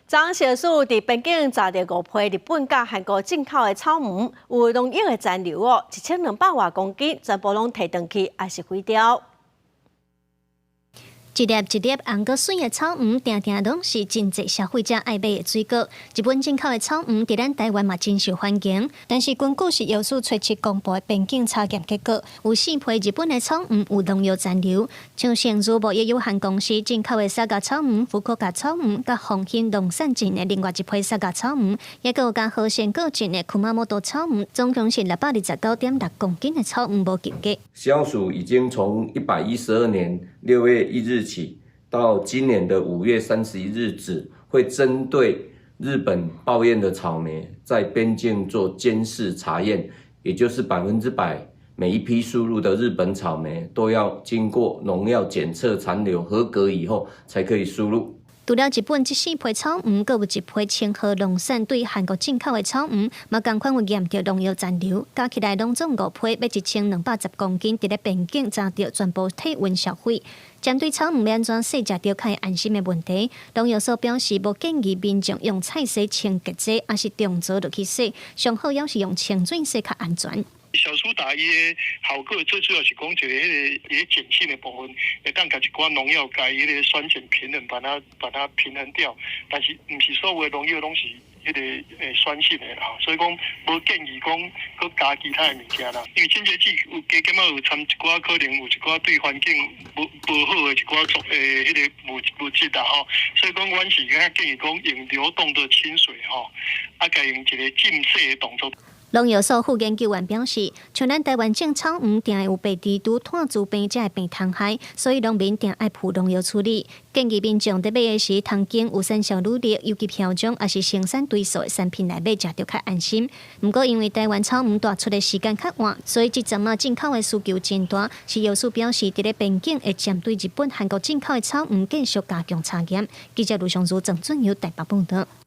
张小树伫边境查到5批日本甲韩国进口的草莓，有农药的残留，1200多公斤，全部拢摕回去，还是毁掉。一粒一粒红个水的草莓，定定拢是真侪消费者爱买的水果。日本进口的草莓伫咱台湾嘛真受欢迎，但是根据是药署初七公布的边境查验结果，有4批日本的草莓有农药残留，像成珠无业有限公司进口的沙嘎草莓、福国甲草莓、甲红兴农产进的另外一批沙嘎草莓，也有甲和鲜果进的库马摩多草莓，总共是629.6公斤的草莓无及格。消署已经从112年6月1日起到今年的5月31日止，会针对日本抱怨的草莓在边境做监视查验，也就是100%每一批输入的日本草莓都要经过农药检测残留合格以后才可以输入。除了日本这4批草莓，阁有1批清河农产对韩国进口的草莓，嘛同款有验到农药残留，加起来拢总5批，要1210公斤，伫咧边境查到全部体温销毁。针对草莓要安怎洗食着可以安心的问题，农药所表示无建议民众用菜洗清洁剂，还是重做落去洗，上好要是用清水洗较安全。小苏打伊的效果最主要是讲一个迄个碱性的部分，会当甲一寡农药甲伊个酸碱平衡，把它平衡掉。但是毋是所有的农药拢是迄个酸性的啦，所以讲无建议讲佮加其他的物件啦。因为清洁剂有加减有掺一寡可能有一寡对环境无好的一寡迄个物质啦吼，所以讲阮是较建议讲用流动的清水吼，甲用一个浸洗的动作。农药所副研究员表示，像咱台湾种草莓定有被蜘蛛、炭疽病才会病虫害，所以农民定爱铺农药处理。建议民众在买的时，通经有生效履历、有机标章，也是生产对数的产品来买，食着较安心。不过，因为台湾草莓大出的时间较晚，所以这阵啊进口的需求真大。是药署表示，伫咧边境会针对日本、韩国进口的草莓继续加强查验。记者卢尚如、郑俊尧台北报道。